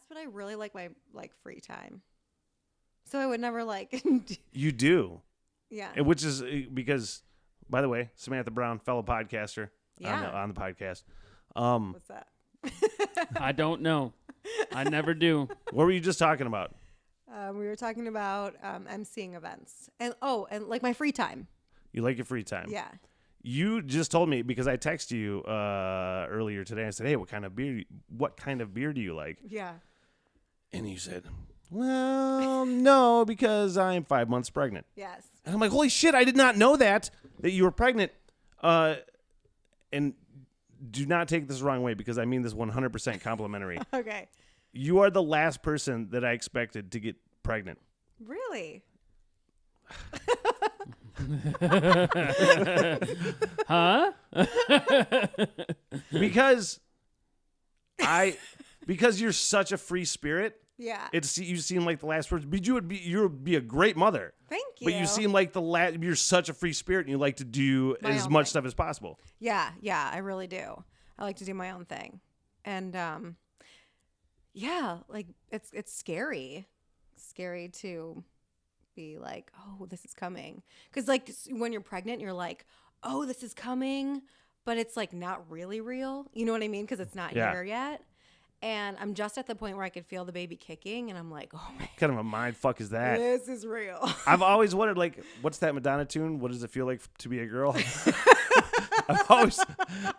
but I really like my free time. So I would never You do. Yeah. Which is because, by the way, Samantha Brown, fellow podcaster on the podcast. What's that? I don't know. I never do. What were you just talking about? We were talking about emceeing events and like my free time. You like your free time. Yeah. You just told me because I texted you earlier today. I said, "Hey, what kind of beer do you like?" Yeah. And you said, "Well, no, because I'm 5 months pregnant." Yes. And I'm like, "Holy shit! I did not know that you were pregnant." And do not take this the wrong way because I mean this 100% complimentary. Okay. You are the last person that I expected to get pregnant. Really? Huh? Because you're such a free spirit. Yeah. You seem like the last person, but you would be a great mother. Thank you. But you seem like you're such a free spirit, and you like to do as much stuff as possible. Yeah, I really do. I like to do my own thing, and like it's scary to be like, oh, this is coming, because like when you're pregnant, you're like, oh, this is coming, but it's like not really real. You know what I mean? Because it's not here yet. And I'm just at the point where I could feel the baby kicking, and I'm like, oh my. What kind of a mind fuck is that? This is real. I've always wondered, like, what's that Madonna tune? What does it feel like to be a girl? I've always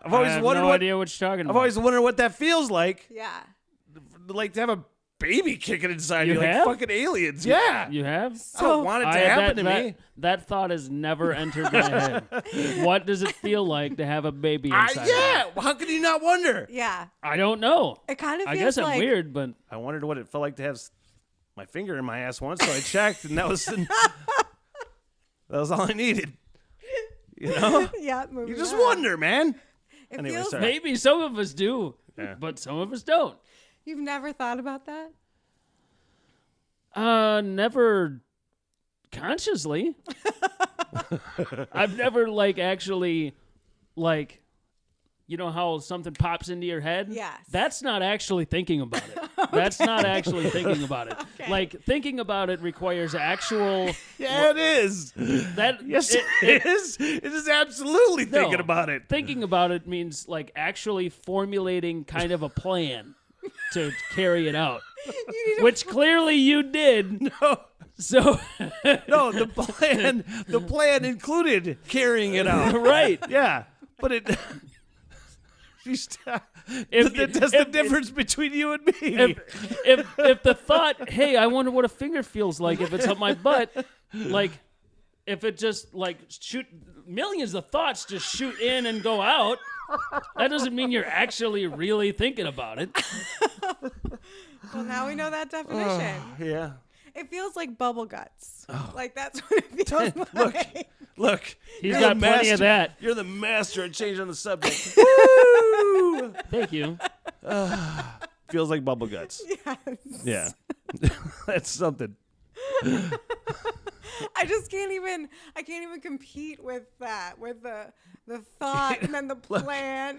wondered no idea what you're talking about. I've always wondered what that feels like. Yeah. Like to have a baby kicking inside you, have? like fucking aliens. Yeah. You have? I don't want it to happen to me. That thought has never entered my head. What does it feel like to have a baby inside? Yeah. Well, how could you not wonder? Yeah. I don't know. It kind of feels I guess like I'm weird, but I wondered what it felt like to have my finger in my ass once, so I checked, and that was all I needed. You know? Yeah. You just wonder, man. It Anyway, feels sorry. maybe some of us do, but some of us don't. You've never thought about that? Never consciously. I've never actually you know how something pops into your head? Yes. That's not actually thinking about it. That's not actually thinking about it. Okay. Like thinking about it requires actual. Yeah, it is. Yes, it is. It is absolutely thinking about it. Thinking about it means actually formulating kind of a plan to carry it out. Which clearly you did. No. So no, the plan included carrying it out. Right. Yeah. But it that's the difference between you and me. If the thought, hey, I wonder what a finger feels like if it's up my butt, if it just shoot millions of thoughts just shoot in and go out, that doesn't mean you're actually really thinking about it. Well, now we know that definition. Yeah. It feels like bubble guts. That's what it feels like. Look. He's got plenty of that. You're the master at changing the subject. Woo! Thank you. Feels like bubble guts. Yes. Yeah. That's something. I can't even compete with that, with the thought and then the plan.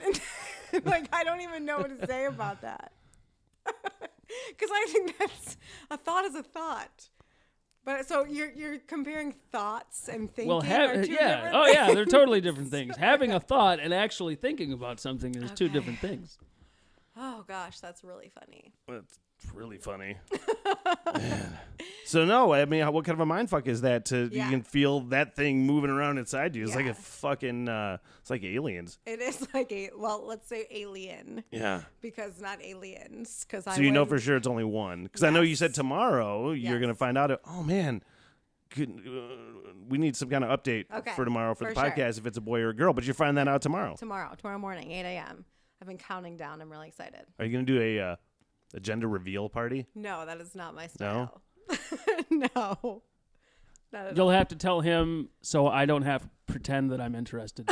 I don't even know what to say about that. Because I think that's a thought is a thought. But so you're comparing thoughts and thinking. Well, different yeah, they're totally different things. Having a thought and actually thinking about something is two different things. Oh gosh, that's really funny. That's really funny. Man. So no, I mean, what kind of a mindfuck is that? You can feel that thing moving around inside you. It's like a fucking. It's like aliens. It is let's say alien. Yeah. Because not aliens. So you know for sure it's only one. Because I know you said tomorrow you're gonna find out. Oh man. We need some kind of update for tomorrow for the podcast if it's a boy or a girl. But you find that out tomorrow. Tomorrow morning, 8 a.m. I've been counting down. I'm really excited. Are you going to do a gender reveal party? No, that is not my style. No? No. You'll have to tell him so I don't have to pretend that I'm interested.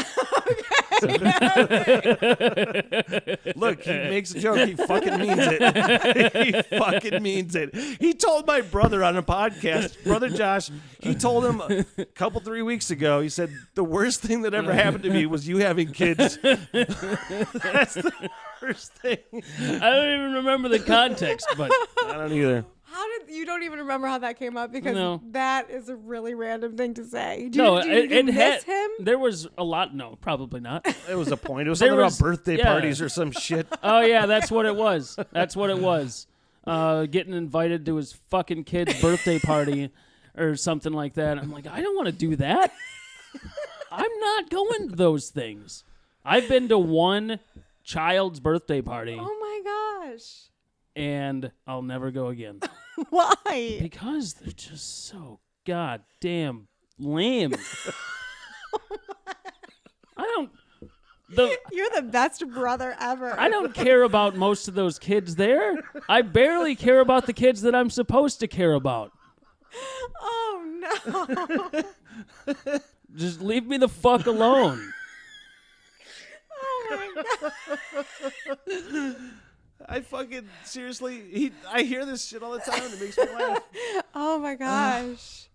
Look, he makes a joke. He fucking means it. He fucking means it. He told my brother on a podcast, Brother Josh, he told him a couple, 3 weeks ago, he said, the worst thing that ever happened to me was you having kids. worst thing. I don't even remember the context, but I don't either. You don't even remember how that came up because No. that is a really random thing to say. Did no, you miss him? There was a lot. No, probably not. It was a point. It was There something was- about birthday yeah. parties or some shit. Oh yeah, that's what it was. That's what it was. Getting invited to his fucking kid's birthday party or something like that. I'm like, I don't want to do that. I'm not going to those things. I've been to one child's birthday party, Oh my gosh. and I'll never go again. Why? Because they're just so goddamn lame. You're the best brother ever. I don't care about most of those kids there. I barely care about the kids that I'm supposed to care about. Oh no. Just leave me the fuck alone. Oh my god. I fucking seriously. I hear this shit all the time. And it makes me laugh. Oh my gosh.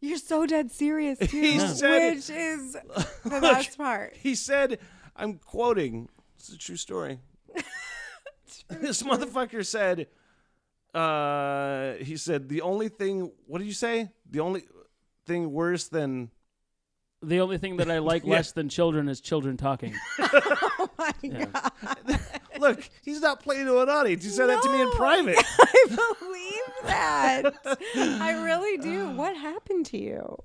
You're so dead serious too, He said- which is the best part. He said, "I'm quoting. It's a true story." This motherfucker said. He said the only thing. What did you say? The only thing worse than. The only thing that I like less than children is children talking. Oh my god. Look, he's not playing to an audience. He said that to me in No. private. I believe that. I really do. What happened to you?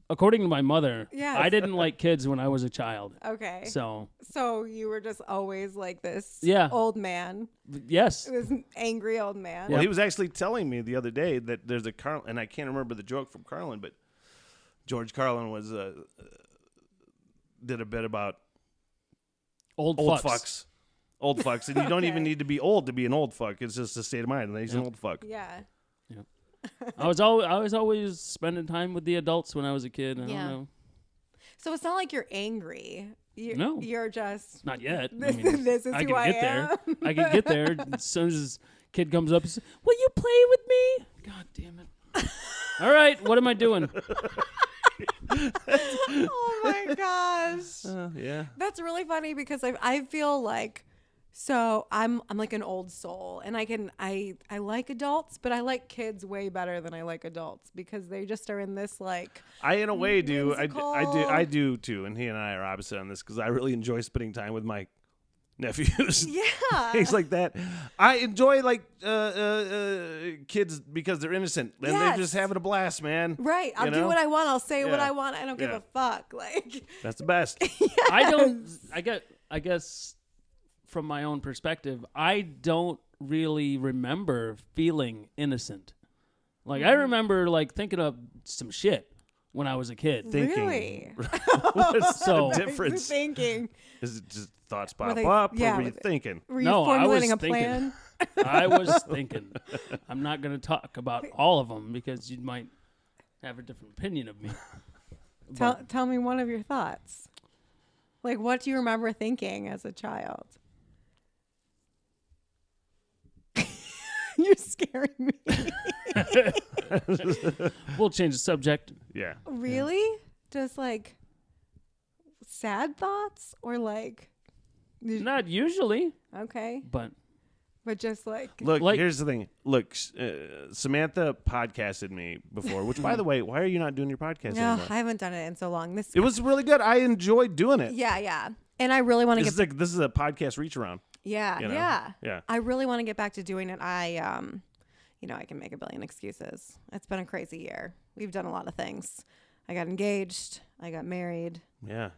According to my mother, Yes. I didn't like kids when I was a child. Okay. So, So you were just always like this Yeah. old man, yes. this angry old man. Well, he was actually telling me the other day that there's a Carlin, and I can't remember the joke from Carlin, but George Carlin was did a bit about Old old fucks. fucks. Old fucks, and you don't even Okay. need to be old to be an old fuck. It's just a state of mind, and he's an old fuck. Yeah. I was always spending time with the adults when I was a kid. I Yeah. don't know. So it's not like you're angry. No. You're just Not yet. this, this is I who can I get am. there. I can get there as soon as this kid comes up and says, "Will you play with me?" God damn it. All right, what am I doing? Oh my gosh. Yeah. That's really funny because I feel like so I'm like an old soul and I like adults, but I like kids way better than I like adults because they just are in this like I in a way do. I whimsical- do too. And he and I are opposite on this because I really enjoy spending time with my nephews. yeah. Things like that. I enjoy like kids because they're innocent and they're Yes. just having a blast, man. Right. I'll You do know? what I want. I'll say what Yeah. I want. I don't give Yeah. a fuck. Like That's the best. I guess from my own perspective, I don't really remember feeling innocent. Like I remember like thinking of some shit when I was a kid. Thinking. really? What's So- the difference? Thinking. Is it just thoughts pop they- up, yeah, or were you with- thinking? Were you No, I was formulating a thinking. plan? I was thinking. I'm not going to talk about all of them because you might have a different opinion of me. Tell me one of your thoughts. Like, what do you remember thinking as a child? You're scaring me. We'll change the subject. Yeah. Really? Just like sad thoughts or like Not usually, okay, but but just like Look, Like- here's the thing. Look, Samantha podcasted me before, which, by the way, why are you not doing your podcast no, anymore? I haven't done it in so long. This It was really good. I enjoyed doing it. yeah, and I really want to get This is a podcast reach around. yeah. you know? Yeah. I really want to get back to doing it. I I can make a billion excuses. It's been a crazy year. We've done a lot of things. I got engaged. I got married. Yeah.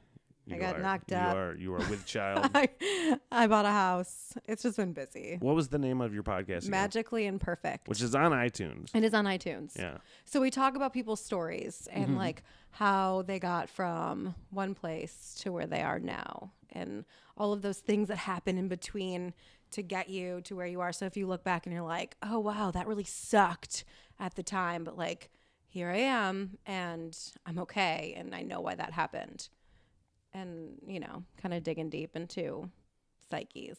I got knocked up. You are with child. I bought a house. It's just been busy. What was the name of your podcast? again? Magically Imperfect. Which is on iTunes. It is on iTunes. Yeah. So we talk about people's stories and like how they got from one place to where they are now and all of those things that happen in between to get you to where you are. So if you look back and you're like, oh, wow, that really sucked at the time. But like, here I am and I'm okay. And I know why that happened. And, kind of digging deep into psyches.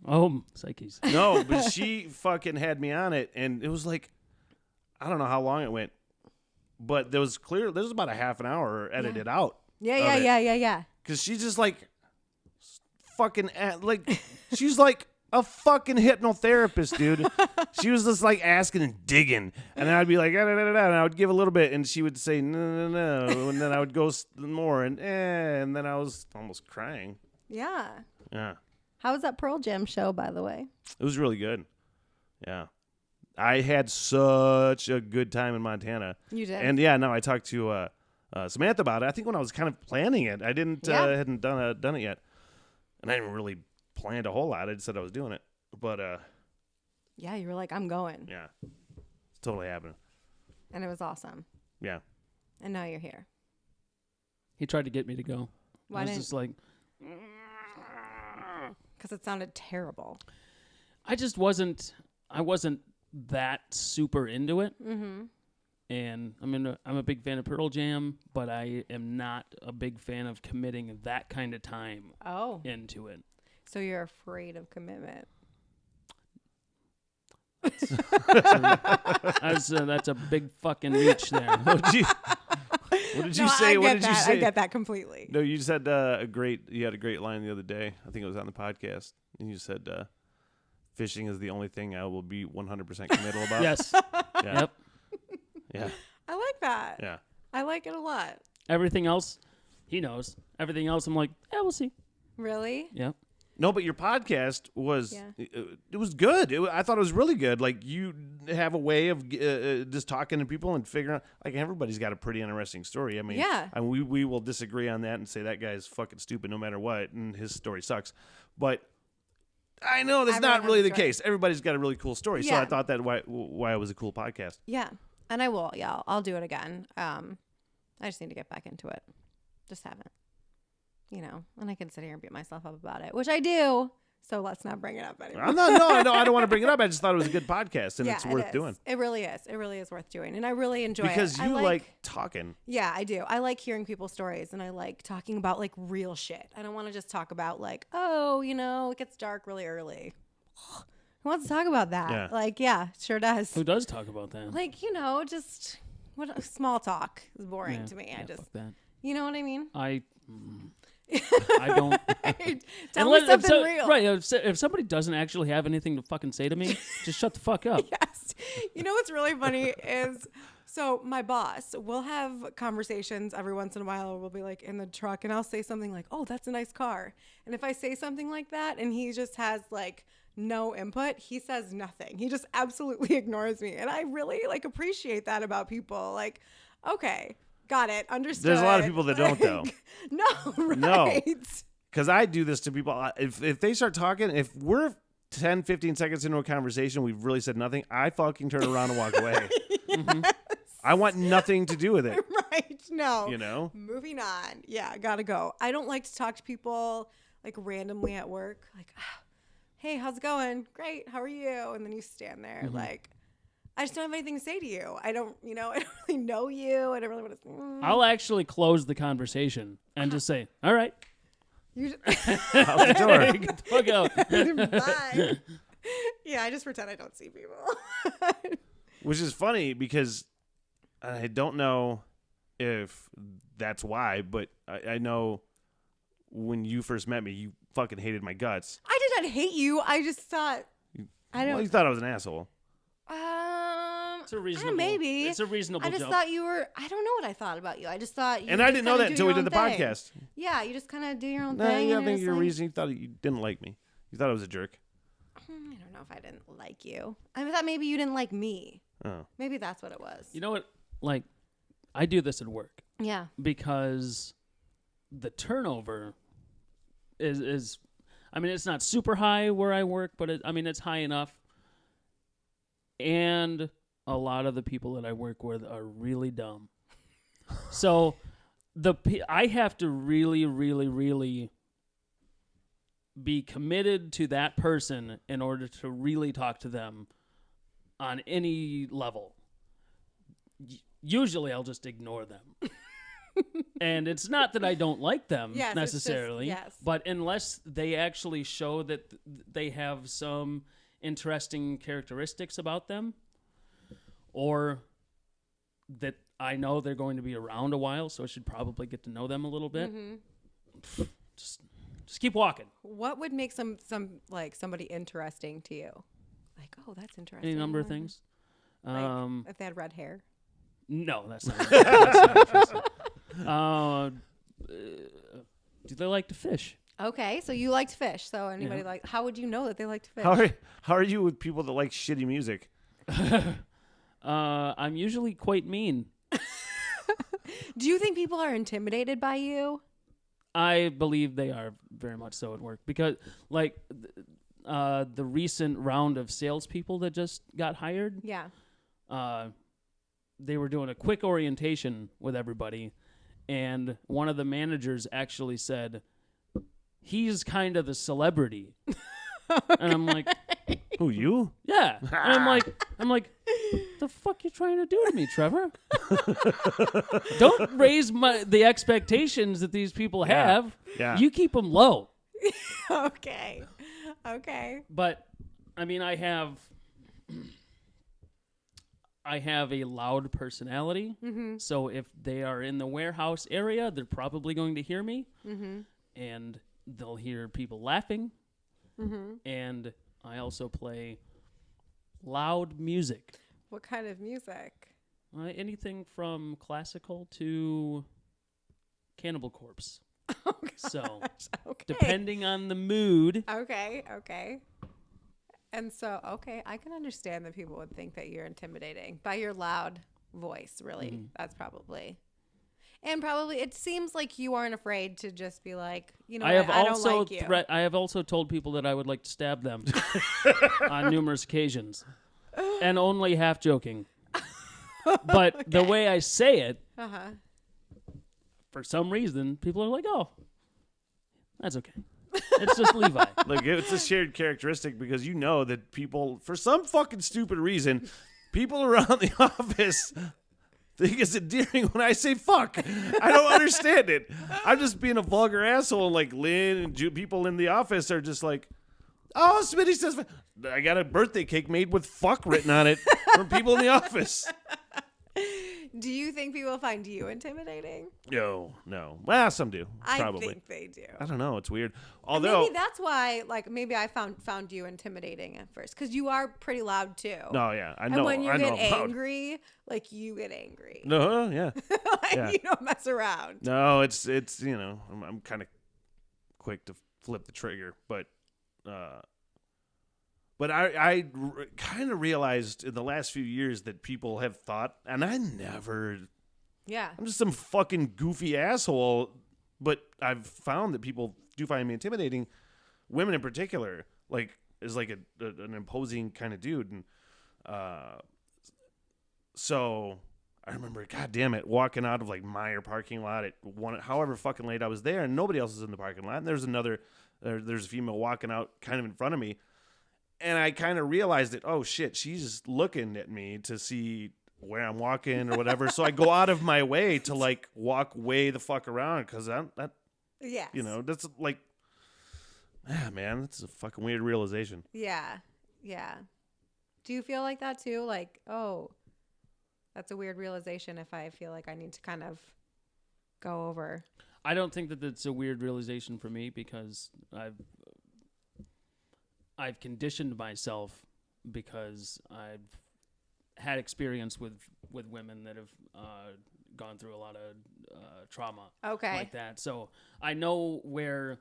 oh, psyches. No, but she fucking had me on it, and it was like, I don't know how long it went, but there was about a half an hour edited out. Yeah. Because she's just like fucking like she's like a fucking hypnotherapist, dude. She was just like asking and digging, and then I'd be like, da, da, da, da, and I would give a little bit, and she would say no, no, no, and then I would go more, and then I was almost crying. Yeah. Yeah. How was that Pearl Jam show, by the way? It was really good. Yeah. I had such a good time in Montana. You did. And yeah, no, I talked to Samantha about it. I think when I was kind of planning it, I hadn't done it yet, and I didn't really plan a whole lot. I just said I was doing it, but yeah, you were like, I'm going. yeah, it's totally happening. And it was awesome. Yeah. And now you're here. He tried to get me to go. Why I was didn't? just like, Because it sounded terrible. I wasn't that super into it. Mm-hmm. And I'm a big fan of Pearl Jam, but I am not a big fan of committing that kind of time into it. So you're afraid of commitment. That's a big fucking reach there. What did you say? What did you say? I get that completely. No, you said you had a great line the other day. I think it was on the podcast. And you said, fishing is the only thing I will be 100% committal about. Yes. Yeah. Yep. Yeah. I like that. Yeah. I like it a lot. Everything else, he knows. Everything else, I'm like, yeah, we'll see. Really? Yep. No, but your podcast was it was good. I thought it was really good. Like you have a way of just talking to people and figuring out. Like everybody's got a pretty interesting story. I mean, we will disagree on that and say that guy's fucking stupid no matter what, and his story sucks. But I know that's not really the case. Everybody's got a really cool story, so I thought that why it was a cool podcast. Yeah, and I will. Yeah, I'll do it again. I just need to get back into it. Just haven't. And I can sit here and beat myself up about it, which I do. So let's not bring it up anymore. I don't want to bring it up. I just thought it was a good podcast, and it's worth doing. It really is. It really is worth doing, and I really enjoy it. Because you like talking. Yeah, I do. I like hearing people's stories, and I like talking about like real shit. I don't want to just talk about like, it gets dark really early. Who wants to talk about that? Yeah. Like, yeah, sure does. Who does talk about that? Like, just small talk is boring to me. Yeah, I just, fuck that. You know what I mean? I don't. Tell me something real. Right. If somebody doesn't actually have anything to fucking say to me, just shut the fuck up. Yes. You know what's really funny is, so my boss, we'll have conversations every once in a while, or we'll be like in the truck and I'll say something like, oh, that's a nice car. And if I say something like that and he just has like no input, he says nothing. He just absolutely ignores me. And I really like appreciate that about people. Like, okay. Got it. Understood. There's a lot of people that don't, though. No, right. No. Because I do this to people. If they start talking, if we're 10, 15 seconds into a conversation, we've really said nothing, I fucking turn around and walk away. Yes. Mm-hmm. I want nothing to do with it. Right. No. Moving on. Yeah, gotta go. I don't like to talk to people like randomly at work. Like, hey, how's it going? Great. How are you? And then you stand there like, I just don't have anything to say to you. I don't really know you. I don't really want to. I'll actually close the conversation and just say, all right. Out the door. Get the fuck out. Bye. Yeah, I just pretend I don't see people. Which is funny because I don't know if that's why, but I know when you first met me, you fucking hated my guts. I did not hate you. I just thought. You thought I was an asshole. It's a reasonable. Maybe It's a reasonable. I just thought you were. I don't know what I thought about you. I just thought. And I didn't know that until we did the podcast. Yeah, you just kind of do your own No, thing. I think your reason you thought you didn't like me. You thought I was a jerk. I don't know if I didn't like you. I thought maybe you didn't like me. Oh. Maybe that's what it was. You know what? Like, I do this at work. Yeah. Because the turnover is I mean, it's not super high where I work, but it's high enough. And a lot of the people that I work with are really dumb. So I have to really, really, really be committed to that person in order to really talk to them on any level. Usually I'll just ignore them. And it's not that I don't like them necessarily, but unless they actually show that they have some interesting characteristics about them, or that I know they're going to be around a while, so I should probably get to know them a little bit. Mm-hmm. Just keep walking. What would make some like somebody interesting to you? Like, oh, that's interesting. Any number of things. Like, if they had red hair. No, that's not. That's not interesting. Do they like to fish? Okay, so you liked fish. So anybody like? How would you know that they like to fish? How are you with people that like shitty music? I'm usually quite mean. Do you think people are intimidated by you? I believe they are very much so at work because, like, the recent round of salespeople that just got hired. Yeah. They were doing a quick orientation with everybody, and one of the managers actually said, "He's kind of the celebrity," and I'm like, "Who, you?" Yeah, and I'm like, the fuck you trying to do to me, Trevor? Don't raise the expectations that these people have. Yeah. You keep them low. Okay. But I mean, I have a loud personality, so if they are in the warehouse area, they're probably going to hear me, and they'll hear people laughing, and I also play loud music. What kind of music? Anything from classical to Cannibal Corpse. Oh, gosh. So, okay. depending on the mood. Okay. And so, I can understand that people would think that you're intimidating by your loud voice, really. That's probably. And probably it seems like you aren't afraid to just be like, you know, I don't like you. I have also told people that I would like to stab them on numerous occasions. And only half joking. But the way I say it, for some reason, people are like, oh, that's okay. It's just Levi. Look, it's a shared characteristic because you know that people, for some fucking stupid reason, people around the office think it's endearing when I say fuck. I don't understand it. I'm just being a vulgar asshole. Like Lynn and people in the office are just like, oh, Smitty says, I got a birthday cake made with fuck written on it from people in the office. Do you think people find you intimidating? No. Well, some do. Probably. I think they do. I don't know. It's weird. Although maybe that's why, like, maybe I found you intimidating at first because you are pretty loud too. No, yeah, I know. And when you get I'm loud. angry, like you get angry. No, yeah. You don't mess around. No, it's you know, I'm kind of quick to flip the trigger, but I kind of realized in the last few years that people have thought, and I never. Yeah. I'm just some fucking goofy asshole, but I've found that people do find me intimidating. Women in particular, like, is like an imposing kind of dude, and so I remember, God damn it, walking out of like Meijer parking lot at however fucking late I was there, and nobody else is in the parking lot, and there's a female walking out kind of in front of me. And I kind of realized that, oh, shit, she's looking at me to see where I'm walking or whatever. So I go out of my way to, like, walk way the fuck around because yes. You know, that's like, man, that's a fucking weird realization. Yeah. Do you feel like that too? Like, oh, that's a weird realization if I feel like I need to kind of go over. I don't think that that's a weird realization for me because I've conditioned myself because I've had experience with women that have gone through a lot of trauma like that. So I know where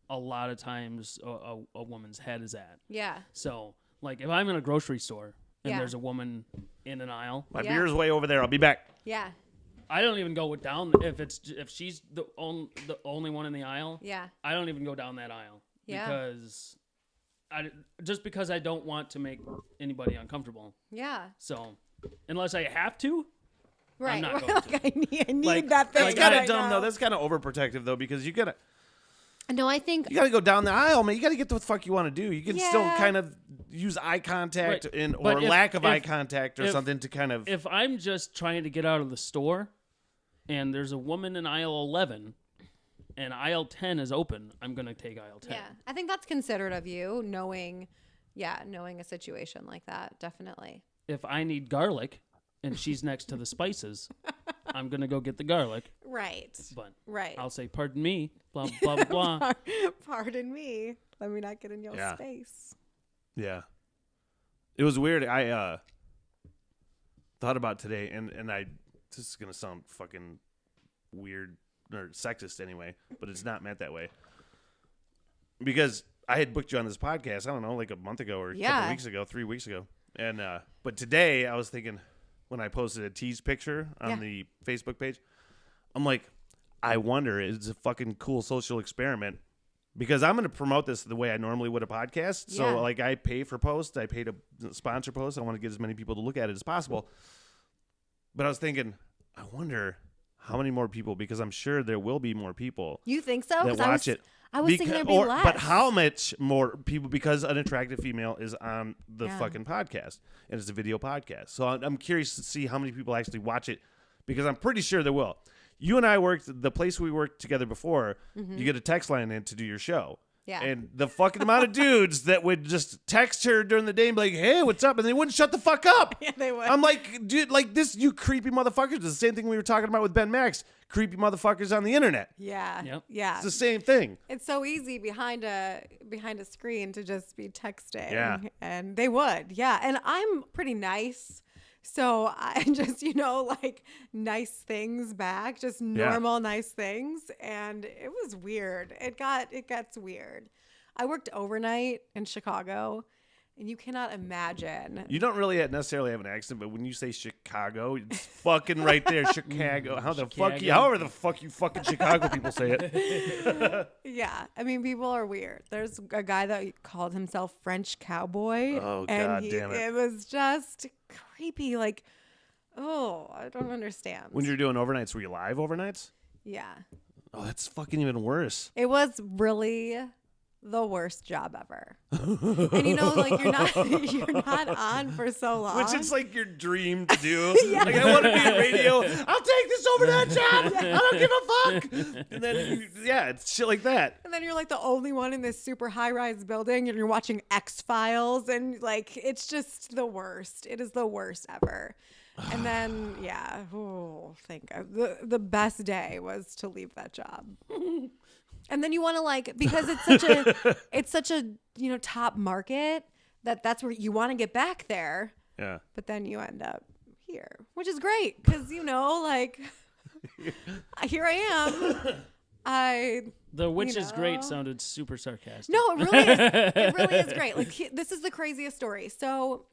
a lot of times a woman's head is at. Yeah. So, like, if I'm in a grocery store and there's a woman in an aisle. My beer's way over there. I'll be back. Yeah. I don't even go down if she's the only one in the aisle. Yeah. I don't even go down that aisle. Yeah. Because I don't want to make anybody uncomfortable. Yeah. So, unless I have to, right? I'm not going like to. I need that thing. That's kind of dumb though. That's kind of overprotective though, because you gotta. No, I think you gotta go down the aisle, man. You gotta get to what the fuck you want to do. You can still kind of use eye contact or lack of eye contact or something to kind of. If I'm just trying to get out of the store, and there's a woman in aisle 11. And aisle 10 is open, I'm going to take aisle 10. Yeah, I think that's considerate of you, knowing a situation like that, definitely. If I need garlic and she's next to the spices, I'm going to go get the garlic. Right. But Right. I'll say, pardon me, blah, blah, blah, blah. Pardon me. Let me not get in your Yeah. space. Yeah. It was weird. I thought about today, and this is gonna sound fucking weird or sexist anyway, but it's not meant that way. Because I had booked you on this podcast, I don't know, like a month ago or a couple weeks ago, 3 weeks ago. And but today I was thinking, when I posted a tease picture on the Facebook page, I'm like, I wonder, it's a fucking cool social experiment. Because I'm going to promote this the way I normally would a podcast. Yeah. So, like, I pay for posts. I pay to sponsor posts. I want to get as many people to look at it as possible. But I was thinking, I wonder how many more people, because I'm sure there will be more people You think so? that 'Cause watch it. I was thinking there'd be less. But how much more people, because an attractive female is on the fucking podcast, and it's a video podcast. So I'm curious to see how many people actually watch it, because I'm pretty sure there will. You and I worked, the place we worked together before, you get a text line in to do your show. Yeah. And the fucking amount of dudes that would just text her during the day and be like, hey, what's up? And they wouldn't shut the fuck up. Yeah, they would. I'm like, dude, like this, you creepy motherfuckers. It's the same thing we were talking about with Ben Max. Creepy motherfuckers on the internet. Yeah. Yep. Yeah. It's the same thing. It's so easy behind a screen to just be texting. Yeah. And they would. Yeah. And I'm pretty nice. So I just, like nice things back, just normal nice things. And it was weird. It gets weird. I worked overnight in Chicago, and you cannot imagine. You don't really necessarily have an accent, but when you say Chicago, it's fucking right there. Chicago. However the fuck you fucking Chicago people say it. Yeah. I mean, people are weird. There's a guy that called himself French Cowboy. Oh, and God damn it. It was just creepy. Like, I don't understand. When you're doing overnights, were you live overnights? Yeah. Oh, that's fucking even worse. It was really the worst job ever. And like you're not on for so long. Which it's like your dream to do. Like, I want to be on radio. I'll take this overnight job. I don't give a fuck. And then, it's shit like that. And then you're like the only one in this super high-rise building, and you're watching X-Files, and like it's just the worst. It is the worst ever. And then, the best day was to leave that job. And then you want to because it's such a top market that's where you want to get back there. Yeah. But then you end up here, which is great because here I am. The which is great sounded super sarcastic. No, it really is. It really is great. This is the craziest story. So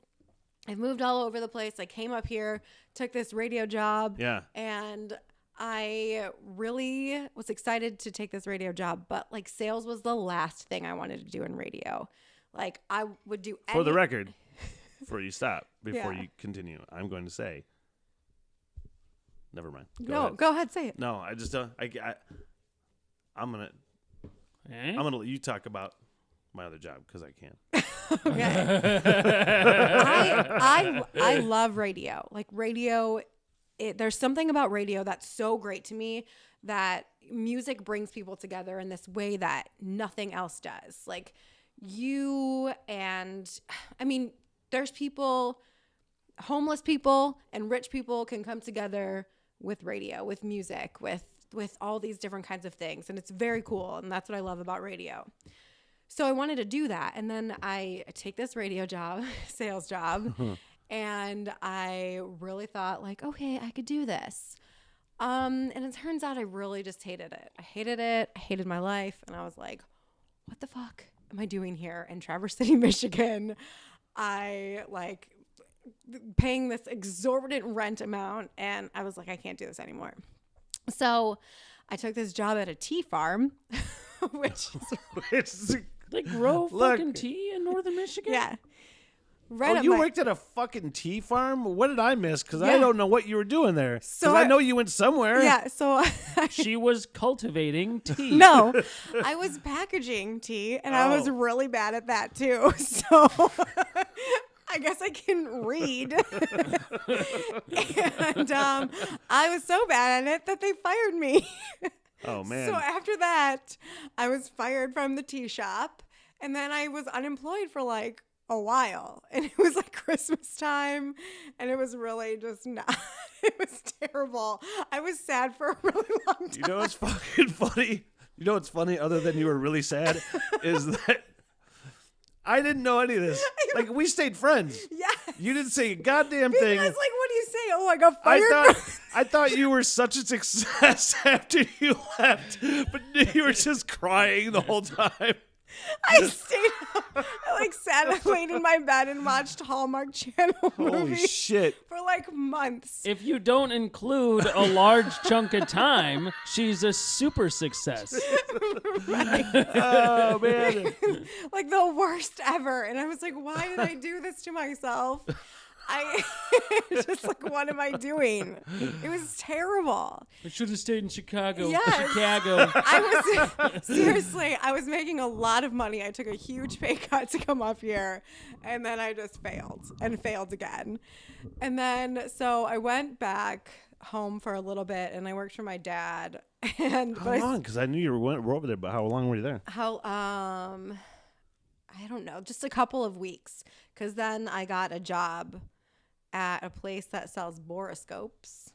I've moved all over the place. I came up here, took this radio job. Yeah. And I really was excited to take this radio job, but sales was the last thing I wanted to do in radio. I would do For the record, before you stop, before Yeah. you continue, I'm going to say, never mind. Go ahead, say it. No, I just don't. I'm gonna Eh? let you talk about my other job because I can. Okay. I love radio. Radio. There's something about radio that's so great to me, that music brings people together in this way that nothing else does. There's people, homeless people and rich people can come together with radio, with music, with all these different kinds of things. And it's very cool. And that's what I love about radio. So I wanted to do that. And then I take this radio job, sales job. And I really thought okay, I could do this. And it turns out I really just hated it. I hated it. I hated my life. And I was like, what the fuck am I doing here in Traverse City, Michigan? I paying this exorbitant rent amount. And I was like, I can't do this anymore. So I took this job at a tea farm, which They grow fucking tea in northern Michigan? yeah. Right you worked at a fucking tea farm? What did I miss? Because I Yeah. don't know what you were doing there. So Because I know you went somewhere. Yeah, so She was cultivating tea. no, I was packaging tea, and I was really bad at that too. So I guess I can read, and I was so bad at it that they fired me. Oh, man. So after that, I was fired from the tea shop, and then I was unemployed for a while, and it was Christmas time, and it was really just not It was terrible. I was sad for a really long time. You know what's fucking funny? You know what's funny, other than you were really sad, is that I didn't know any of this. Like, we stayed friends. Yeah. You didn't say a goddamn Because, thing. like, what do you say? Oh, I got fired. I thought you were such a success after you left, but you were just crying the whole time. I stayed up. I like sat late in my bed and watched Hallmark Channel Holy movies shit. for like months. If you don't include a large chunk of time, she's a super success. Oh, man. Like the worst ever. And I was like, why did I do this to myself? I just like, what am I doing? It was terrible. I should have stayed in Chicago. Yes. Chicago. I was making a lot of money. I took a huge pay cut to come up here, and then I just failed and failed again. And then so I went back home for a little bit, and I worked for my dad. And How long? Because I knew you were over there, but how long were you there? I don't know, just a couple of weeks. Because then I got a job at a place that sells boroscopes.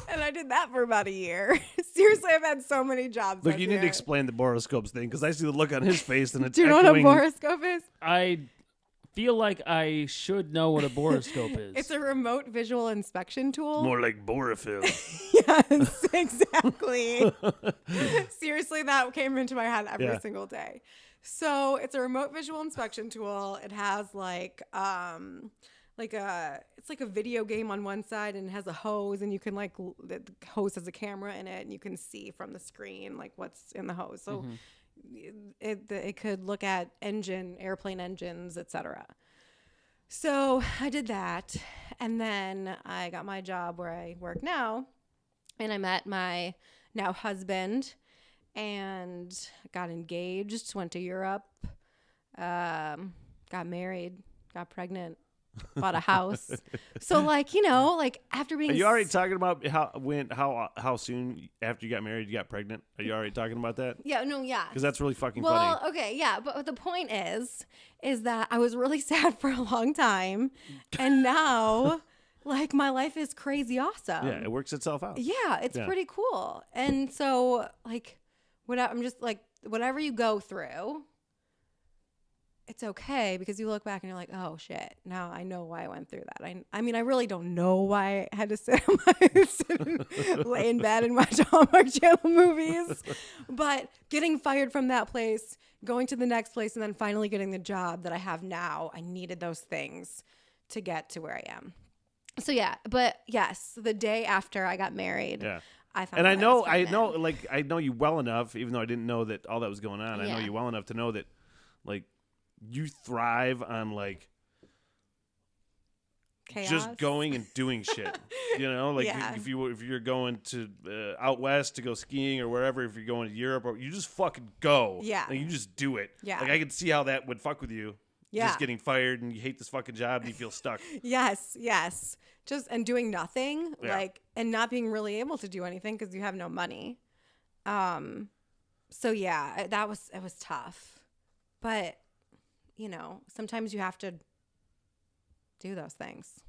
And I did that for about a year. Seriously, I've had so many jobs. Look, you need to explain the boroscopes thing, because I see the look on his face, and it's Do you know what a echoing. boroscope is? I feel like I should know what a boroscope is. It's a remote visual inspection tool. More like Borofil. Yes, exactly. Seriously, that came into my head every single day. So it's a remote visual inspection tool. It has it's like a video game on one side, and it has a hose, and you can the hose has a camera in it, and you can see from the screen like what's in the hose. So it could look at airplane engines, etc. So I did that, and then I got my job where I work now, and I met my now husband, and got engaged, went to Europe, got married, got pregnant, bought a house. So after being Are you already talking about how soon after you got married you got pregnant? Are you already talking about that? Yeah, no, yeah. Because that's really fucking Well, funny. okay, yeah, but the point is that I was really sad for a long time, and now like my life is crazy awesome. Yeah, it works itself out. Yeah, it's pretty cool. And so I'm just like, whatever you go through, it's okay, because you look back and you're like, oh shit, now I know why I went through that. I mean, I really don't know why I had to sit lay in bed and watch Hallmark Channel movies, but getting fired from that place, going to the next place, and then finally getting the job that I have now, I needed those things to get to where I am. So yeah, but yes, the day after I got married, I thought, and I know you well enough, even though I didn't know that all that was going on. I know you well enough to know that, like, you thrive on like chaos. Just going and doing shit. You know, like if you're going to out west to go skiing or wherever, if you're going to Europe, or you just fucking go. Yeah, like, you just do it. Yeah, like I could see how that would fuck with you. Yeah, just getting fired and you hate this fucking job and you feel stuck. Yes. Just and doing nothing, and not being really able to do anything because you have no money. So yeah, it was tough, but sometimes you have to do those things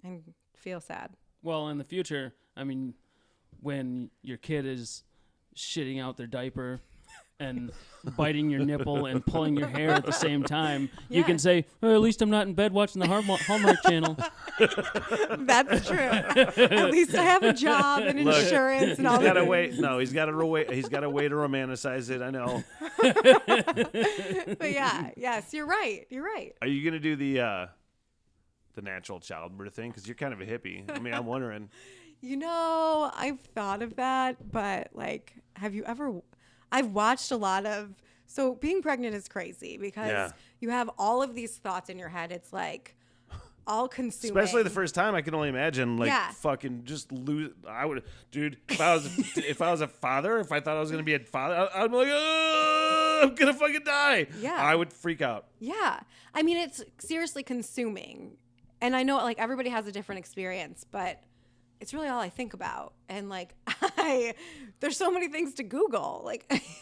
and feel sad. Well, in the future, I mean, when your kid is shitting out their diaper and biting your nipple and pulling your hair at the same time, you can say, at least I'm not in bed watching the Hallmark Channel. That's true. At least I have a job and insurance and all that. He's got a way to romanticize it. I know. But yes, you're right. Are you gonna do the natural childbirth thing? Because you're kind of a hippie. I mean, I'm wondering. I've thought of that, but have you ever? I've watched a lot of. So being pregnant is crazy because you have all of these thoughts in your head. It's like all consuming. Especially the first time, I can only imagine fucking just lose. I would, dude. If I was a father, if I thought I was gonna be a father, I'd be like, I'm gonna fucking die. Yeah, I would freak out. Yeah, I mean, it's seriously consuming, and I know everybody has a different experience, but it's really all I think about. And there's so many things to Google.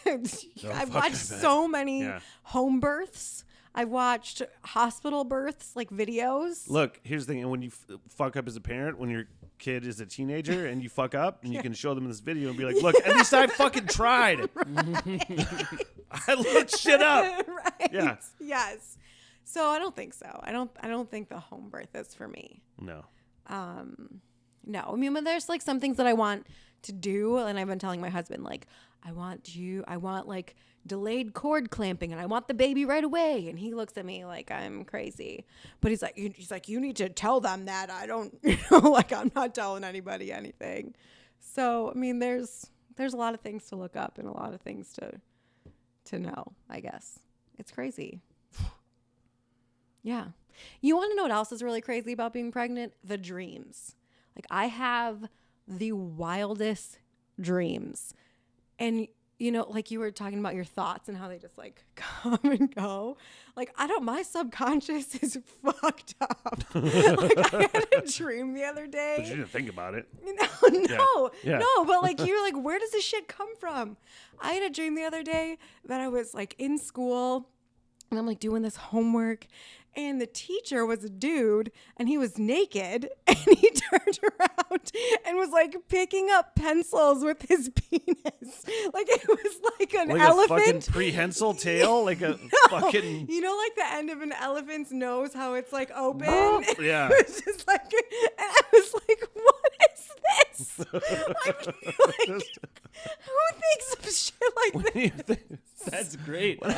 I've watched so many home births. I watched hospital births, like videos. Look, here's the thing. And when you fuck up as a parent, when your kid is a teenager and you fuck up, and you can show them this video and be like, look, at least I fucking tried. I looked shit up. Right. Yeah. Yes. So I don't think so. I don't think the home birth is for me. No. No. I mean, but there's like some things that I want to do, and I've been telling my husband, like, I want like delayed cord clamping, and I want the baby right away. And he looks at me like I'm crazy, but he's like, you need to tell them that. I don't, like, I'm not telling anybody anything. So I mean, there's a lot of things to look up and a lot of things to know. I guess it's crazy. Yeah. You want to know what else is really crazy about being pregnant? The dreams. Like, I have the wildest dreams. And, you know, like you were talking about your thoughts and how they just like come and go. Like, my subconscious is fucked up. Like, I had a dream the other day. But you didn't think about it. No, but like, you're like, where does this shit come from? I had a dream the other day that I was like in school and I'm like doing this homework, and the teacher was a dude and he was naked, and he turned around and was like picking up pencils with his penis. Like, it was like an like elephant. a fucking prehensile tail? Like a fucking... You know, like the end of an elephant's nose, how it's like open? Yeah. It was just like, and I was like, what is this? Like, who thinks of shit like this? That's great. What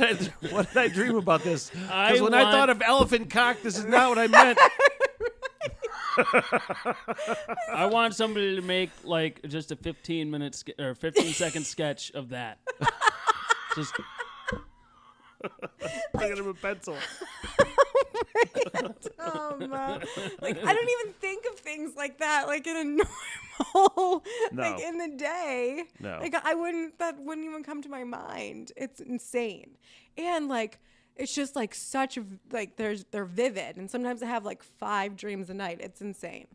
did I dream about this? Because when I thought of elephant cock, this is not what I meant. I want somebody to make like just a 15-second sketch of that. Just look at him with pencil. Like, I don't even think of things like that, like in a normal, like in the day. No. Like, that wouldn't even come to my mind. It's insane. And like, it's just like they're vivid. And sometimes I have like 5 dreams a night. It's insane.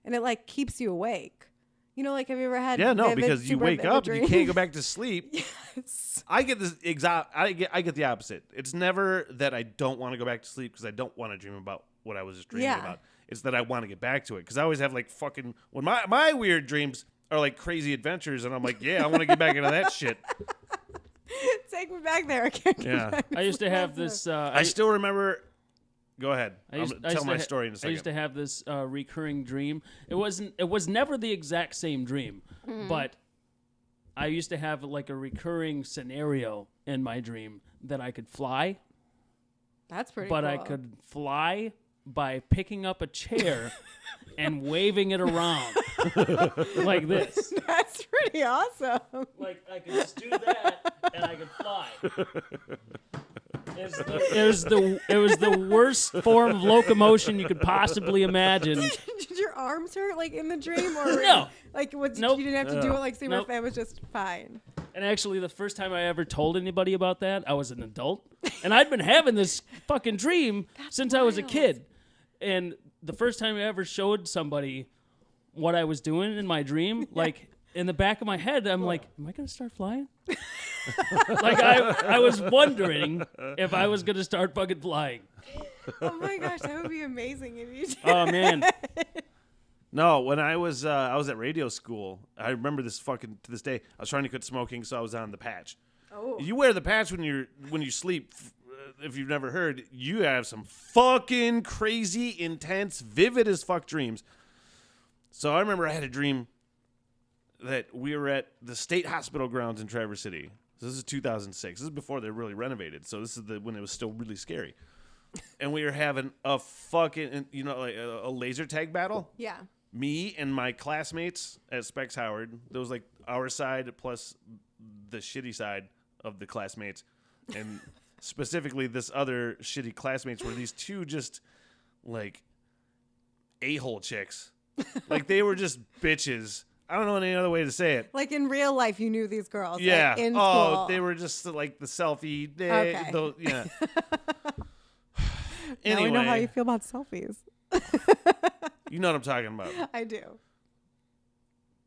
And it like keeps you awake. You know, like, have you ever had because you wake up and you can't go back to sleep. Yes. I get this I get the opposite. It's never that I don't want to go back to sleep because I don't want to dream about what I was just dreaming about. It's that I want to get back to it, because I always have like fucking, when my weird dreams are like crazy adventures, and I'm like, yeah, I want to get back into that shit. Take me back there. I can't get back. I used to have this. I still remember. Go ahead. Tell my story in a second. I used to have this recurring dream. It was never the exact same dream, but I used to have like a recurring scenario in my dream that I could fly. That's pretty But cool. I could fly by picking up a chair and waving it around like this. That's pretty awesome. Like, I could just do that and I could fly. It was the worst form of locomotion you could possibly imagine. Did your arms hurt, like, in the dream? Or No. Like, Nope. You didn't have to do it like Seymour Nope. Fan was just fine. And actually, the first time I ever told anybody about that, I was an adult. And I'd been having this fucking dream since I was a kid. And the first time I ever showed somebody what I was doing in my dream, like, in the back of my head, I'm like, am I going to start flying? Like, I was wondering if I was going to start fucking flying. Oh my gosh, that would be amazing if you did. Oh, man. No, when I was at radio school, I remember this fucking to this day. I was trying to quit smoking, so I was on the patch. Oh. You wear the patch when you sleep. If you've never heard, you have some fucking crazy, intense, vivid as fuck dreams. So I remember I had a dream that we were at the state hospital grounds in Traverse City. So this is 2006. This is before they really renovated. So this is when it was still really scary. And we were having a fucking, like a laser tag battle. Yeah. Me and my classmates at Specs Howard. There was like our side plus the shitty side of the classmates. And specifically this other shitty classmates were these two just like a-hole chicks. Like, they were just bitches. I don't know any other way to say it. Like, in real life, you knew these girls. Yeah. Like, in school. They were just like the selfie. Okay. Yeah. Now Anyway, I know how you feel about selfies. you know what I'm talking about. I do.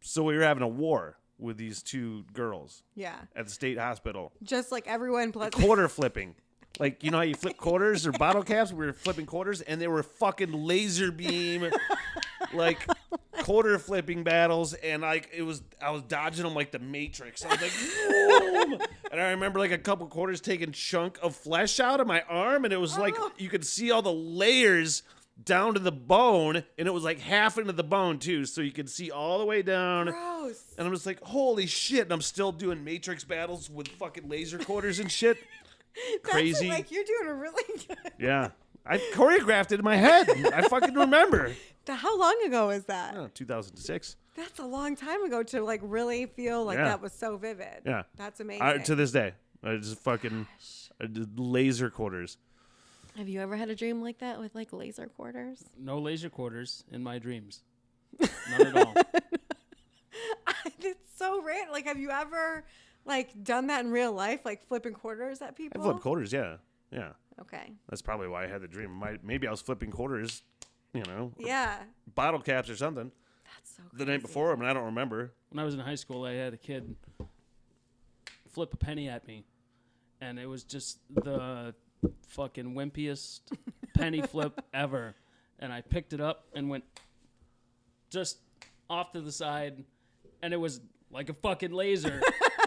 So we were having a war with these two girls Yeah. at the state hospital. Just like everyone plus. Quarter flipping. Like, you know how you flip quarters or bottle caps? We were flipping quarters, and they were fucking laser beam, like, quarter flipping battles, and, like, I was dodging them like the Matrix. I was like, boom! And I remember, like, a couple quarters taking chunk of flesh out of my arm, and it was like, you could see all the layers down to the bone, and it was, like, half into the bone, too, so you could see all the way down. Gross. And I'm just like, holy shit, and I'm still doing Matrix battles with fucking laser quarters and shit. Crazy. Like you're doing a really good. Yeah. I choreographed it in my head. I fucking remember. How long ago was that? 2006. That's a long time ago to like really feel like that was so vivid. Yeah. That's amazing. To this day, I just fucking I did laser quarters. Have you ever had a dream like that with like laser quarters? No laser quarters in my dreams. None at all. It's so rare. Like, have you ever like done that in real life, like flipping quarters at people? I flipped quarters, yeah. Okay. That's probably why I had the dream. Maybe I was flipping quarters, Yeah. bottle caps or something. That's so The night before, I mean, I don't remember. When I was in high school, I had a kid flip a penny at me, and it was just the fucking wimpiest penny flip ever. And I picked it up and went just off to the side, and it was like a fucking laser.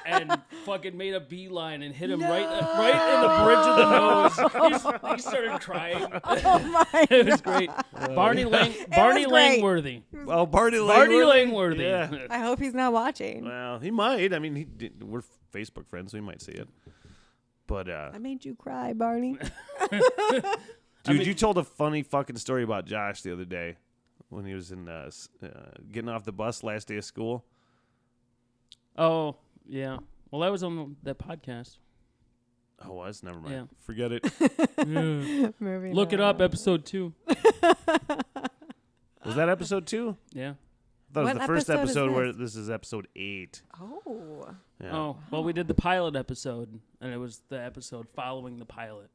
And fucking made a beeline and hit him right in the bridge of the nose. He started crying. Oh my! It was great. Barney Langworthy. Well, Barney Langworthy. Yeah. I hope he's not watching. Well, he might. I mean, we're Facebook friends, so he might see it. But I made you cry, Barney. dude, you told a funny fucking story about Josh the other day when he was in getting off the bus last day of school. Oh, yeah. Well, that was on that podcast. Oh, was? Never mind. Yeah. Forget it. Moving Look it up, on. episode 2. Was that episode 2? Yeah. I thought it was What the first episode is episode where this? this is episode 8. Oh. Yeah. Oh, well, we did the pilot episode, and it was the episode following the pilot.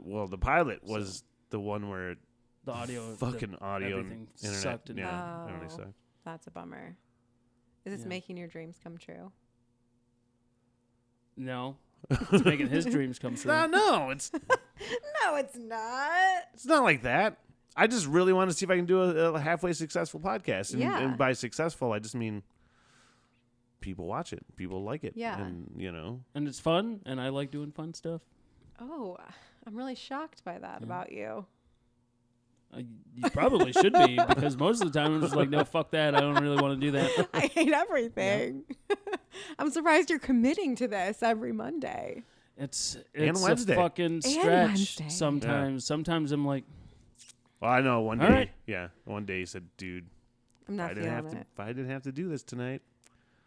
Well, the pilot was the one where The audio. fucking audio and everything internet. sucked. And Yeah, Oh. everything sucked. That's a bummer. Is this Yeah. making your dreams come true? No. It's making his dreams come true. No, it's No, it's not. it's not like that. I just really want to see if I can do a halfway successful podcast. And, Yeah. and by successful, I just mean people watch it, people like it. Yeah. And, And it's fun, and I like doing fun stuff. Oh, I'm really shocked by that about you. You probably should be, because most of the time I'm just like, no, fuck that. I don't really want to do that. I hate everything. I'm surprised you're committing to this every Monday. It's Wednesday. a fucking stretch Wednesday. sometimes. Sometimes I'm like, well, I know one day. All right. Yeah, one day he said, "Dude, I'm not I didn't feeling have to. it. If I didn't have to do this tonight."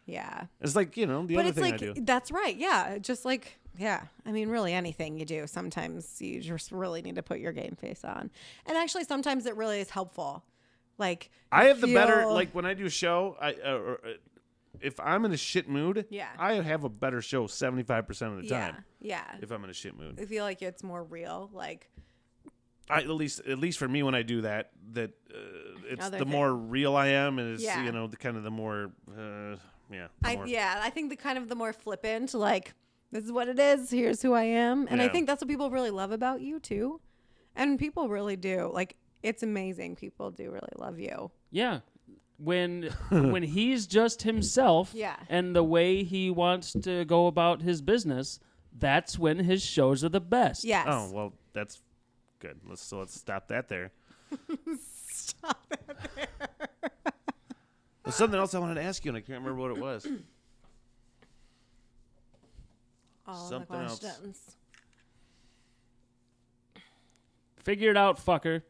Yeah. It's like the But other it's thing I like, do. that's right. Yeah. Just like, yeah. I mean, really anything you do, sometimes you just really need to put your game face on. And actually, sometimes it really is helpful. Like, I have the better, feel- like when I do a show, if I'm in a shit mood, Yeah. I have a better show 75% of the yeah. time. Yeah. If I'm in a shit mood. I feel like it's more real. Like, At least for me when I do that, it's Other the thing. more real I am, and it's Yeah. the kind of the more I think the more flippant, like, this is what it is. Here's who I am. And I Yeah. think that's what people really love about you too. And people really do. Like, it's amazing. People do really love you. yeah. When he's just himself Yeah. and the way he wants to go about his business, that's when his shows are the best. Yes. Oh well, that's good. Let's stop that there. Stop it there. There's something else I wanted to ask you, and I can't remember what it was. All Something the else. questions. Figure it out, fucker.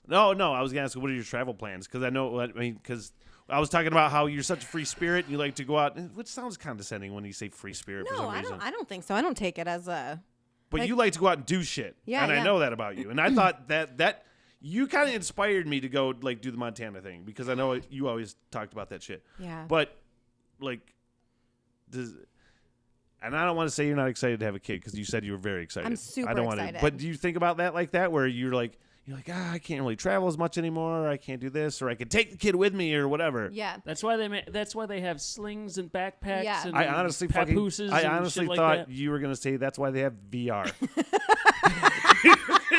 No, I was gonna ask, what are your travel plans? Because because I was talking about how you're such a free spirit and you like to go out, which sounds condescending when you say free spirit for No, some I reason. don't think so. I don't take it as a. But like- you like to go out and do shit. Yeah, and I yeah. know that about you. And I thought that you kind of inspired me to go like do the Montana thing, because I know you always talked about that shit. Yeah. But like, and I don't want to say you're not excited to have a kid, because you said you were very excited. I'm super I don't want excited. to. But do you think about that like that, where you're like, you're like, I can't really travel as much anymore. I can't do this, or I could take the kid with me, or whatever. Yeah. That's why they have slings and backpacks. Yeah. And I honestly papooses I and honestly shit like thought that. you were gonna say that's why they have VR.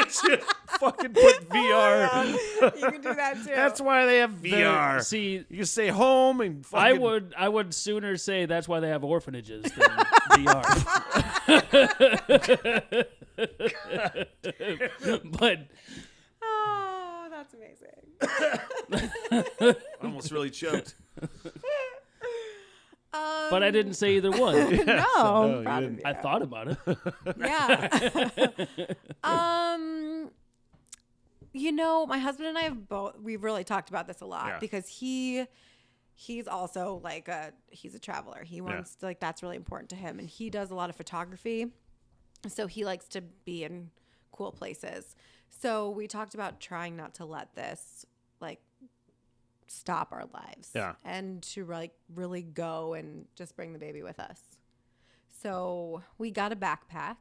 Just fucking put VR. You can do that too. That's why they have VR. See, you can stay home and fucking... I would sooner say that's why they have orphanages than VR. But Oh, that's amazing. I almost really choked. but I didn't say either one. No, you proud of didn't. I thought about it. Yeah. My husband and I we've really talked about this a lot because he's also like he's a traveler. He wants to, like, that's really important to him, and he does a lot of photography. So he likes to be in cool places. So we talked about trying not to let this like stop our lives. Yeah. And to really go and just bring the baby with us. So we got a backpack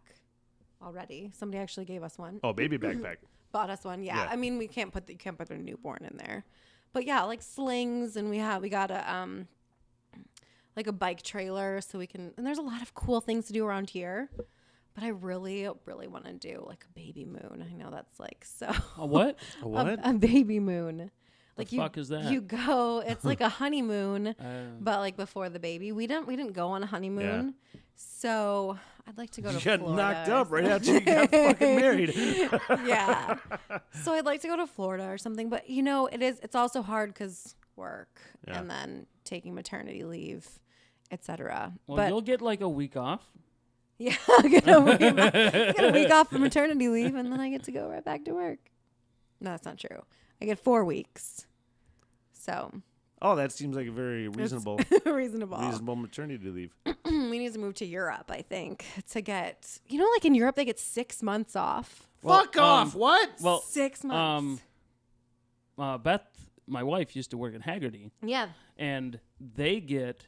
already. Somebody actually gave us one. Oh, baby backpack. Bought us one. Yeah. I mean, you can't put a newborn in there. But yeah, like slings, and we got a like a bike trailer so we can, and there's a lot of cool things to do around here. But I really, really want to do like a baby moon. I know that's like so. A what? A what? A baby moon. Like The fuck is that? You go. It's like a honeymoon, but like before the baby. We didn't go on a honeymoon, so I'd like to go to You got Florida. knocked up right after you got fucking married. Yeah. So I'd like to go to Florida or something, but it's also hard because work and then taking maternity leave, etc. Well, but you'll get like a week off. yeah, I get a week off for maternity leave, and then I get to go right back to work. No, that's not true. I get 4 weeks. So. Oh, that seems like a very reasonable maternity leave. We need to move to Europe, I think, to get, like in Europe, they get 6 months off. Fuck off. What? Well, 6 months. Beth, my wife, used to work at Haggerty. Yeah. And they get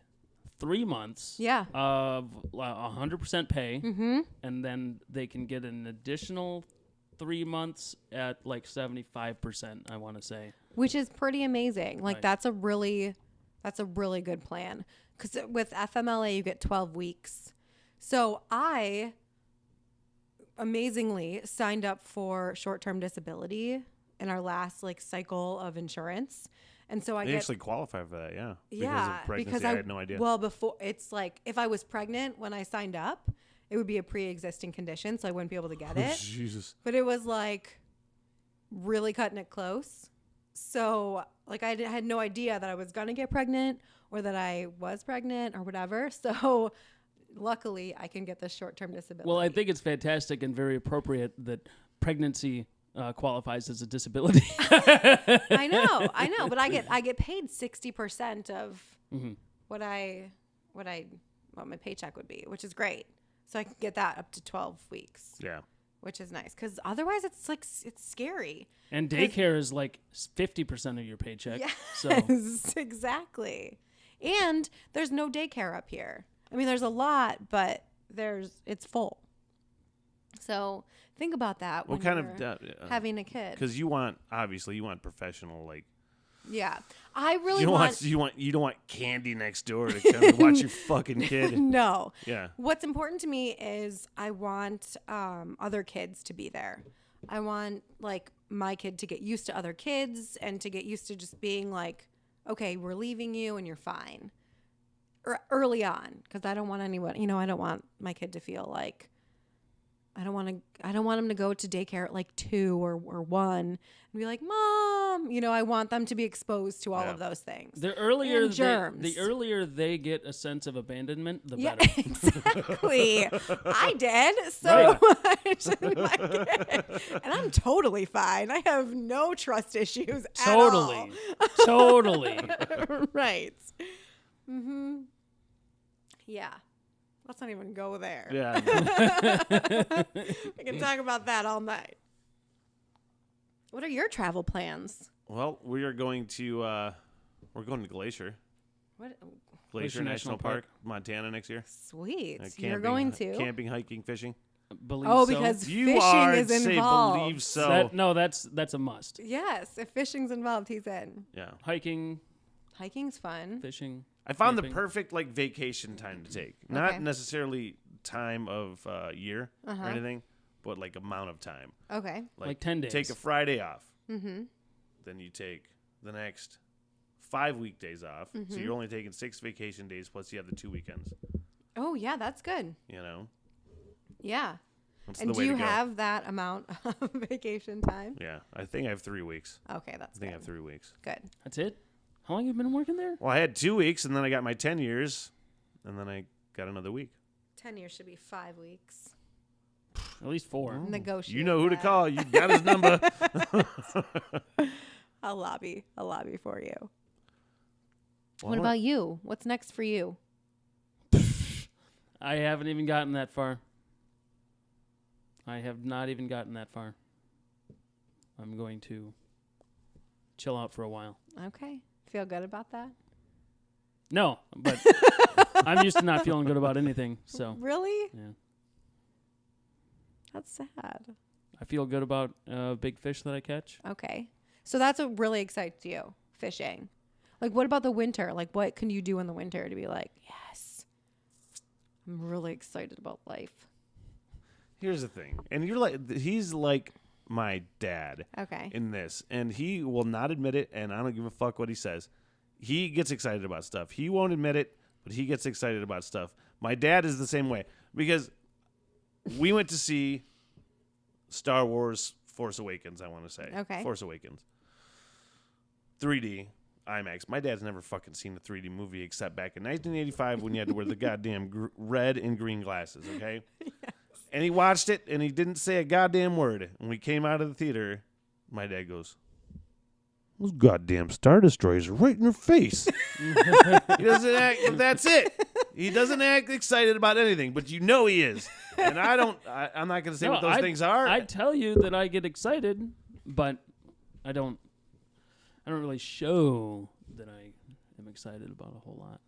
3 months of 100% pay. Mm-hmm. And then they can get an additional 3 months at like 75%, I want to say. Which is pretty amazing. Like that's a really good plan. Because with FMLA, you get 12 weeks. So I amazingly signed up for short-term disability in our last like cycle of insurance. And so I actually qualify for that, yeah. Yeah. Because of pregnancy, I had no idea. Well, before, it's like if I was pregnant when I signed up, it would be a pre-existing condition, so I wouldn't be able to get it. Jesus. But it was like really cutting it close. So like I had no idea that I was going to get pregnant or that I was pregnant or whatever. So luckily I can get this short-term disability. Well, I think it's fantastic and very appropriate that pregnancy qualifies as a disability. I know, but I get paid 60% of what my paycheck would be, which is great. So I can get that up to 12 weeks. Yeah. Which is nice because otherwise it's scary. And daycare is like 50% of your paycheck. Yes, So exactly. And there's no daycare up here. I mean, there's a lot, but it's full. So think about that when you're having a kid. Because you want professional, like. Yeah, I really you don't want Candy next door to come and watch your fucking kid. No. Yeah. What's important to me is I want other kids to be there. I want like my kid to get used to other kids and to get used to just being like, okay, we're leaving you and you're fine. Early on, because I don't want anyone. I don't want my kid to feel like. I don't want him to go to daycare at like 2 or 1 and be like, Mom, I want them to be exposed to all of those things. The earlier germs. The earlier they get a sense of abandonment, the better. Exactly. I did. So I shouldn't my kid. And I'm totally fine. I have no trust issues at all. Totally. Right. Mm-hmm. Yeah. Let's not even go there. Yeah. We can talk about that all night. What are your travel plans? Well, we are going to we're going to Glacier. What? Glacier National Park, Montana next year. Sweet. Camping, You're going to? Camping, hiking, fishing. believe Oh, so. because You fishing are is say involved. believe so. That's a must. Yes, if fishing's involved, he's in. Yeah. Hiking, Hiking's fun. fishing. I found camping. the perfect like vacation time to take. Okay. Not necessarily time of year Uh-huh. or anything, but like amount of time. Okay. Like 10 days. Take a Friday off. Mm-hmm. Then you take the next 5 weekdays off. So Mm-hmm. you're only taking 6 vacation days plus you have the 2 weekends. Oh, yeah, that's good. You know? Yeah. That's And the do way you to go. have that amount of vacation time? Yeah. I think I have 3 weeks. Okay, that's I think I good. have 3 weeks. Good. That's it? How long have you been working there? Well, I had 2 weeks and then I got my 10 years and then I got another week. 10 years should be 5 weeks. At least 4. Negotiate. You know who to that. call. You got his number. I'll lobby for you. Well, What about you? What's next for you? I haven't even gotten that far. I have not even gotten that far. I'm going to chill out for a while. Okay. Feel good about that? No, but I'm used to not feeling good about anything. So, Really? yeah. That's sad. I feel good about big fish that I catch. Okay. So that's what really excites you, fishing. Like, what about the winter? Like, what can you do in the winter to be like, yes, I'm really excited about life? Here's the thing. And you're like, he's like my dad Okay. in this. And he will not admit it. And I don't give a fuck what he says. He gets excited about stuff. He won't admit it, but he gets excited about stuff. My dad is the same way. Because we went to see Star Wars Force Awakens, I want to say. Okay. Force Awakens. 3D, IMAX. My dad's never fucking seen a 3D movie except back in 1985 when you had to wear the goddamn red and green glasses, okay? Yes. And he watched it, and he didn't say a goddamn word. When we came out of the theater, my dad goes, "Those goddamn Star Destroyers are right in your face." He doesn't act, that's it. He doesn't act excited about anything, but you know he is. And I'm not going to say what those things are. I tell you that I get excited, but I don't really show that I am excited about a whole lot.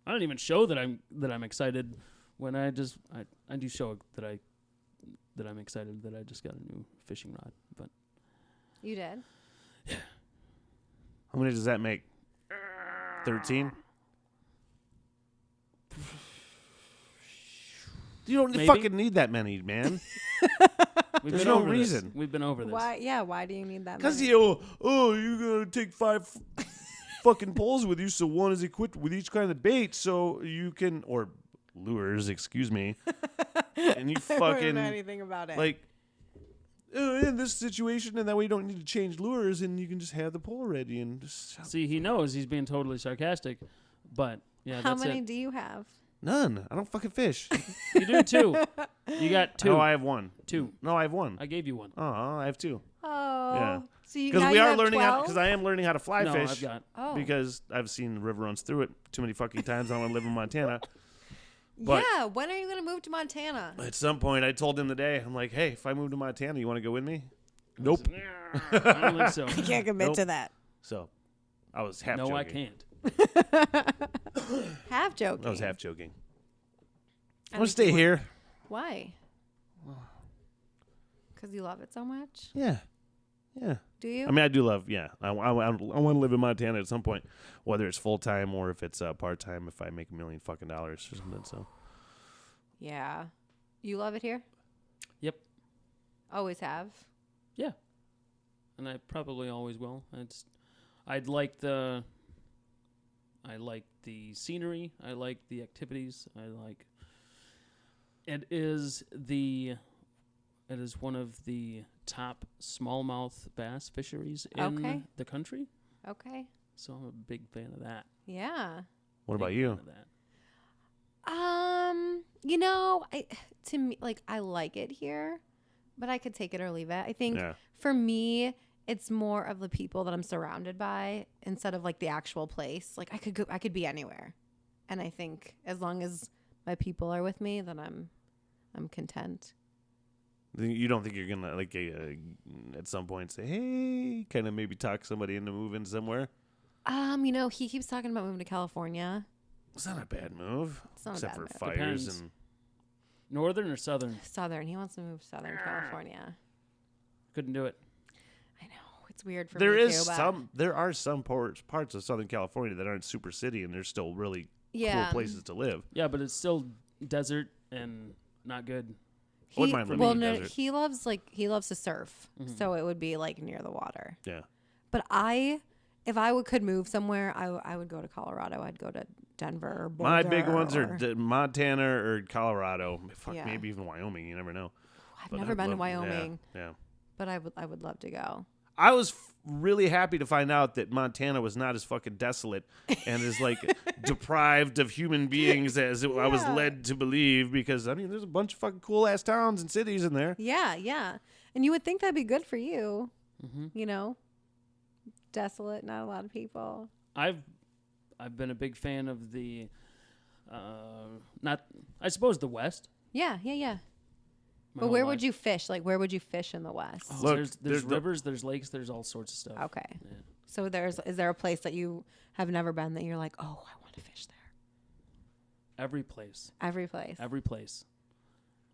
I don't even show that I'm excited when I do show that I'm excited that I just got a new fishing rod. But You did? How many does that make? 13? You don't Maybe. fucking need that many, man. we've There's been no over this. reason. We've been over this. Why? Yeah. Why do you need that? Because many? you're going to take 5 fucking poles with you, so one is equipped with each kind of bait, so you can, or lures, excuse me, and you I wouldn't fucking, know anything about it. like, in this situation, and that way you don't need to change lures, and you can just have the pole ready and just... See, he knows he's being totally sarcastic, but yeah, How that's many it. do you have? None. I don't fucking fish. You do 2. You got 2. No, I have 1. 2. No, I have 1. I gave you 1. Oh, I have 2. Oh. Yeah. So you Because now we you are have learning 12? because I am learning how to fly No, fish. I've got. Oh. Because I've seen the river runs through it too many fucking times. I want to live in Montana. But yeah. When are you going to move to Montana? at some point, I told him today, I'm like, hey, if I move to Montana, you want to go with me? Nope. I don't think so. I can't commit Nope. to that. So I was half No, joking. I can't. Half joking. I was half joking. I I'm going to think stay you here. Why? Because you love it so much? Yeah. Yeah. Do you? I mean, I do love, yeah. I want to live in Montana at some point, whether it's full time or if it's part time, if I make $1 million fucking dollars or something. So yeah. You love it here? Yep. Always have. Yeah. And I probably always will. I like the scenery. I like the activities. It is one of the top smallmouth bass fisheries in the country. Okay. So I'm a big fan of that. Yeah. what about Big you? fan of that. To me, like, I like it here, but I could take it or leave it. I think Yeah. for me, it's more of the people that I'm surrounded by instead of like the actual place. Like I could be anywhere. And I think as long as my people are with me, then I'm content. You don't think you're going to, like, at some point say, hey, kind of maybe talk somebody into moving somewhere? He keeps talking about moving to California. It's not a bad move. It's not a except bad for move. fires Depends. and Northern or southern? Southern. He wants to move to Southern California. Couldn't do it. I know. It's weird for There me is too, but some. There are some parts of Southern California that aren't super city, and they're still really cool places to live. Yeah, but it's still desert and not good. I wouldn't mind living in the desert. he loves to surf, so it would be like near the water. Yeah. But if I could move somewhere, I would go to Colorado. I'd go to Denver or Boulder. My big ones are Montana or Colorado. Fuck, Yeah. maybe even Wyoming. You never know. I've never been to Wyoming, Yeah. but I would love to go. I was really happy to find out that Montana was not as fucking desolate and as like deprived of human beings as I was led to believe, because I mean there's a bunch of fucking cool ass towns and cities in there. Yeah. And you would think that'd be good for you. Mm-hmm. You know, desolate, not a lot of people. I've been a big fan of the, I suppose the West. Yeah. My But whole where life. would you fish? Like, where would you fish in the West? Oh, Look, there's there's the- rivers, there's lakes, there's all sorts of stuff. Okay. Yeah. So is there a place that you have never been that you're like, oh, I want to fish there? Every place. Every place. Every place.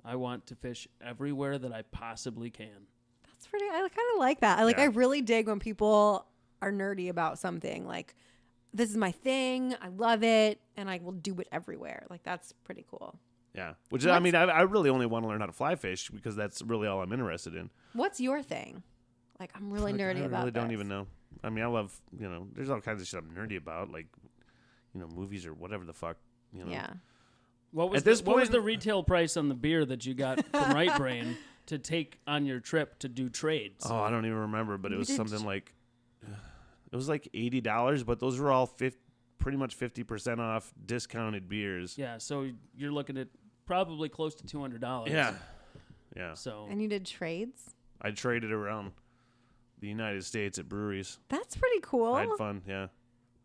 I want to fish everywhere that I possibly can. That's pretty. I kind of like that. I Yeah. I really dig when people are nerdy about something. Like, this is my thing. I love it, and I will do it everywhere. Like, that's pretty cool. Yeah. Which I mean, I really only want to learn how to fly fish because that's really all I'm interested in. What's your thing? Like, I'm really Fuck, nerdy about I really don't this. even know. I mean, I love, there's all kinds of shit I'm nerdy about, like, movies or whatever the fuck, Yeah. What was At this what was point- the retail price on the beer that you got from Right Brain to take on your trip to do trades? Oh, I don't even remember, but it You was did- something like, it was like $80, but those were all pretty much 50% off discounted beers. Yeah, so you're looking at probably close to $200. Yeah. So And you did trades? I traded around the United States at breweries. That's pretty cool. I had fun. Yeah.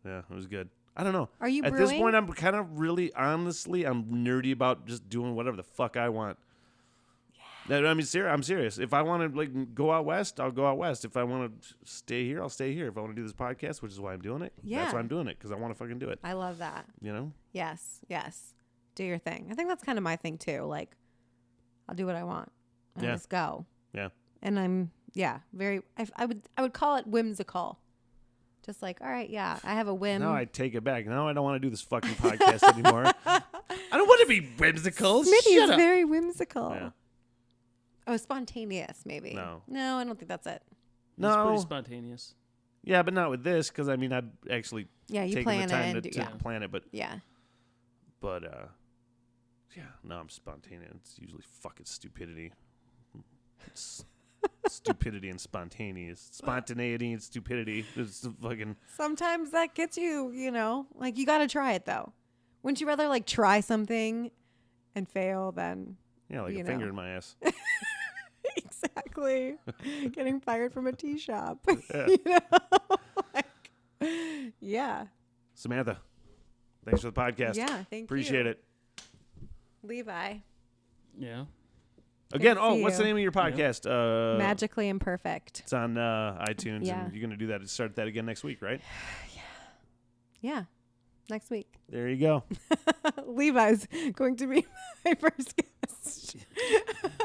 Yeah, it was good. I don't know. Are you At brewing? this point, I'm kind of really, honestly, I'm nerdy about just doing whatever the fuck I want. Yeah. I mean, I'm serious. If I want to like go out west, I'll go out west. If I want to stay here, I'll stay here. If I want to do this podcast, which is why I'm doing it, Yeah. that's why I'm doing it, because I want to fucking do it. I love that. You know? Yes. Do your thing. I think that's kind of my thing too. Like, I'll do what I want. And Yeah. just go. Yeah. And I'm very. I would call it whimsical. Just like, all right, yeah, I have a whim. Now I take it back. Now I don't want to do this fucking podcast anymore. I don't want to be whimsical. Smitty Shut is up. very whimsical. Yeah. Oh, spontaneous, maybe. No, I don't think that's it. it's pretty No. spontaneous. Yeah, but not with this, because I mean, I've actually Yeah, you taken plan the time it and to do, yeah. plan it, but Yeah. yeah, no, I'm spontaneous. It's usually fucking stupidity. It's stupidity and spontaneity and stupidity. It's the fucking Sometimes that gets you, like you got to try it though. Wouldn't you rather like try something and fail than like a finger in my ass. exactly getting fired from a tea shop? Yeah. Yeah. Samantha, thanks for the podcast. Yeah, thank you. Appreciate it. Levi. Yeah. Again, Good to see what's the you. name of your podcast? Magically Imperfect. It's on iTunes, Yeah. and you're going to do that. Start that again next week, right? Yeah. Next week. There you go. Levi's going to be my first guest.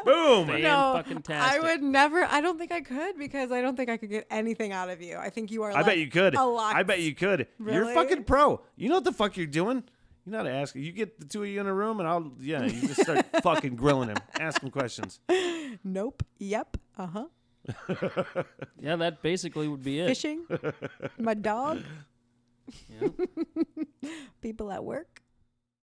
Boom. No, Fan-fucking-tastic. I would never. I don't think I could because I don't think I could get anything out of you. I think you are. I bet you could. A lot. I bet you could. You're Really? fucking pro. You know what the fuck you're doing? You're not asking. You get the two of you in a room, and you just start fucking grilling him. Ask him questions. Nope. Yep. Yeah, that basically would be it. Fishing. My dog. Yeah. People at work.